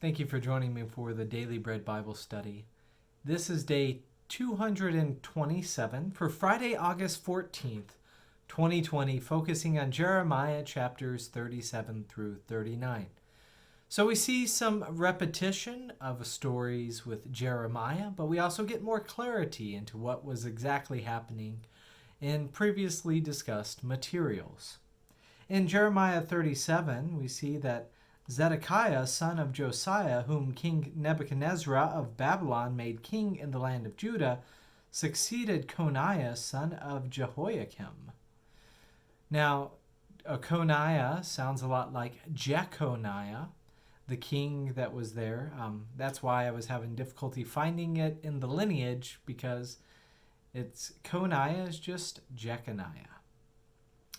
Thank you for joining me for the Daily Bread Bible Study. This is day 227 for Friday, August 14th, 2020, focusing on Jeremiah chapters 37 through 39. So we see some repetition of stories with Jeremiah, but we also get more clarity into what was exactly happening in previously discussed materials. In Jeremiah 37, we see that Zedekiah, son of Josiah, whom King Nebuchadnezzar of Babylon made king in the land of Judah, succeeded Coniah, son of Jehoiakim. Now, Coniah sounds a lot like Jeconiah, the king that was there. That's why I was having difficulty finding it in the lineage, because Coniah is just Jeconiah.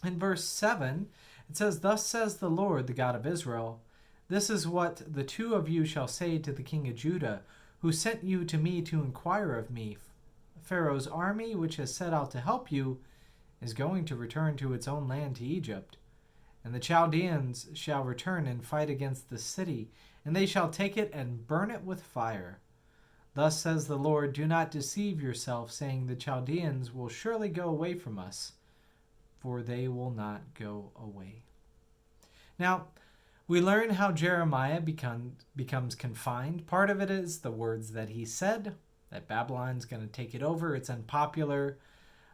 In verse 7, it says, "Thus says the Lord, the God of Israel, this is what the two of you shall say to the king of Judah, who sent you to me to inquire of me. Pharaoh's army, which has set out to help you, is going to return to its own land, to Egypt. And the Chaldeans shall return and fight against the city, and they shall take it and burn it with fire. Thus says the Lord, do not deceive yourself, saying the Chaldeans will surely go away from us, for they will not go away." Now, we learn how Jeremiah becomes confined. Part of it is the words that he said, that Babylon's going to take it over. It's unpopular.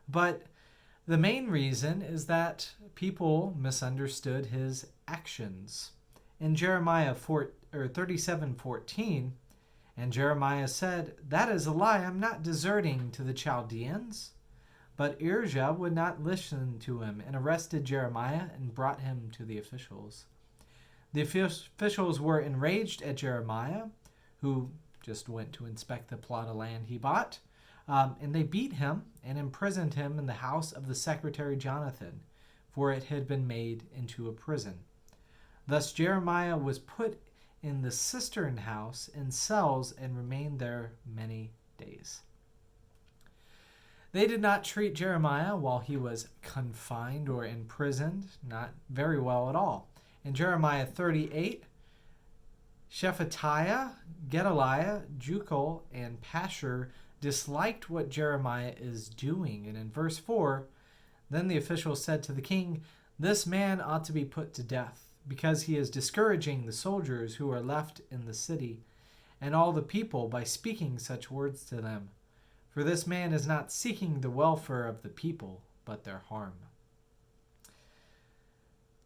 But the main reason is that people misunderstood his actions. In Jeremiah 37:14, and Jeremiah said, "That is a lie. I'm not deserting to the Chaldeans." But Elijah would not listen to him and arrested Jeremiah and brought him to the officials. The officials were enraged at Jeremiah, who just went to inspect the plot of land he bought, and they beat him and imprisoned him in the house of the secretary Jonathan, for it had been made into a prison. Thus Jeremiah was put in the cistern house in cells and remained there many days. They did not treat Jeremiah while he was confined or imprisoned, not very well at all. In Jeremiah 38, Shephatiah, Gedaliah, Jucal, and Pashur disliked what Jeremiah is doing. And in verse 4, then the officials said to the king, "This man ought to be put to death, because he is discouraging the soldiers who are left in the city, and all the people by speaking such words to them. For this man is not seeking the welfare of the people, but their harm."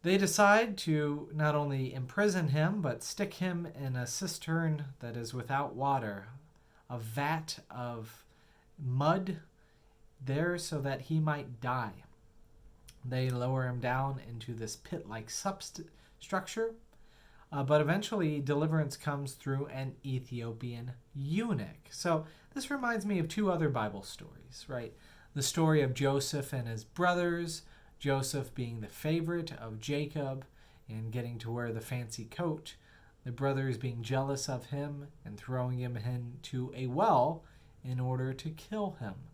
They decide to not only imprison him, but stick him in a cistern that is without water, a vat of mud there so that he might die. They lower him down into this pit-like structure, but eventually deliverance comes through an Ethiopian eunuch. So this reminds me of two other Bible stories, right? The story of Joseph and his brothers, Joseph being the favorite of Jacob and getting to wear the fancy coat, the brothers being jealous of him and throwing him into a well in order to kill him.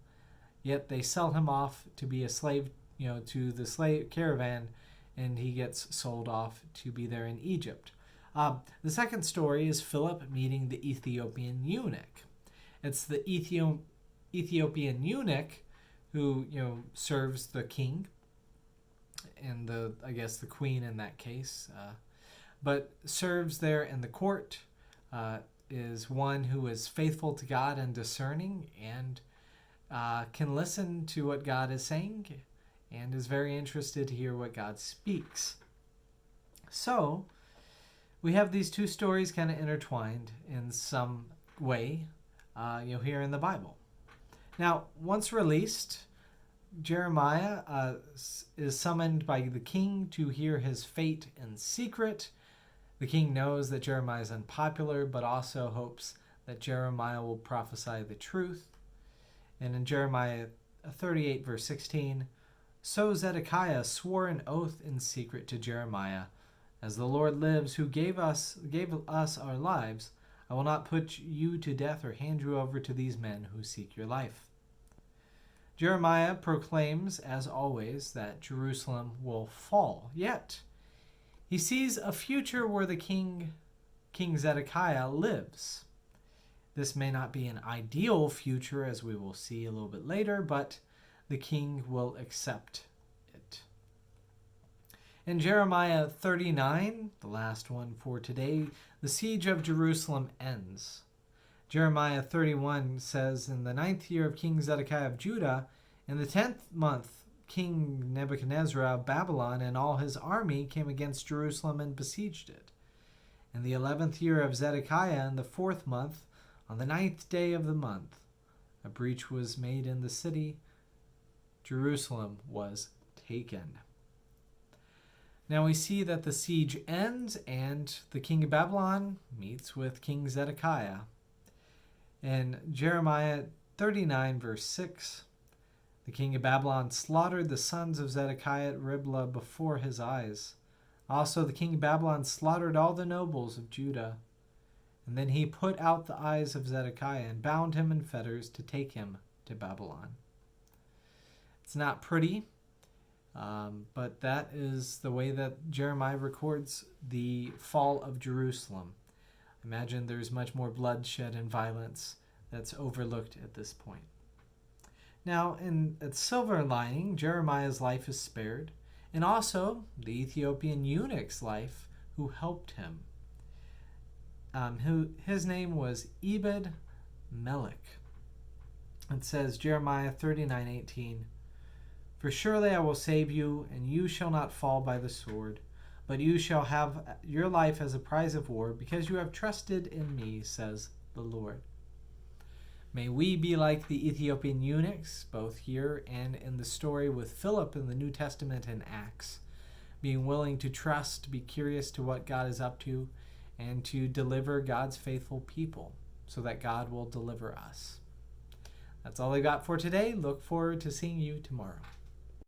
Yet they sell him off to be a slave, to the slave caravan, and he gets sold off to be there in Egypt. The second story is Philip meeting the Ethiopian eunuch. It's the Ethiopian eunuch who, serves the king and the queen in that case, but serves there in the court, is one who is faithful to God and discerning, and can listen to what God is saying, and is very interested to hear what God speaks. So we have these two stories kind of intertwined in some way, here in the Bible. Now, once released, Jeremiah is summoned by the king to hear his fate in secret. The king knows that Jeremiah is unpopular, but also hopes that Jeremiah will prophesy the truth. And in Jeremiah 38, verse 16, "So Zedekiah swore an oath in secret to Jeremiah, 'As the Lord lives, who gave us our lives, I will not put you to death or hand you over to these men who seek your life.'" Jeremiah proclaims, as always, that Jerusalem will fall. Yet, he sees a future where the King King Zedekiah lives. This may not be an ideal future, as we will see a little bit later, but the king will accept it. In Jeremiah 39, the last one for today, the siege of Jerusalem ends. Jeremiah 31 says, in the 9th year of King Zedekiah of Judah, in the 10th month, King Nebuchadnezzar of Babylon and all his army came against Jerusalem and besieged it. In the 11th year of Zedekiah, in the 4th month, on the 9th day of the month, a breach was made in the city. Jerusalem was taken. Now we see that the siege ends and the king of Babylon meets with King Zedekiah. In Jeremiah 39, verse 6, the king of Babylon slaughtered the sons of Zedekiah at Riblah before his eyes. Also the king of Babylon slaughtered all the nobles of Judah. And then he put out the eyes of Zedekiah and bound him in fetters to take him to Babylon. It's not pretty, but that is the way that Jeremiah records the fall of Jerusalem. Imagine there's much more bloodshed and violence that's overlooked at this point. Now, in a silver lining, Jeremiah's life is spared, and also the Ethiopian eunuch's life who helped him. His name was Ebed Melech. It says, Jeremiah 39:18, "For surely I will save you, and you shall not fall by the sword, but you shall have your life as a prize of war, because you have trusted in me, says the Lord." May we be like the Ethiopian eunuchs, both here and in the story with Philip in the New Testament and Acts, being willing to trust, be curious to what God is up to, and to deliver God's faithful people so that God will deliver us. That's all I got for today. Look forward to seeing you tomorrow.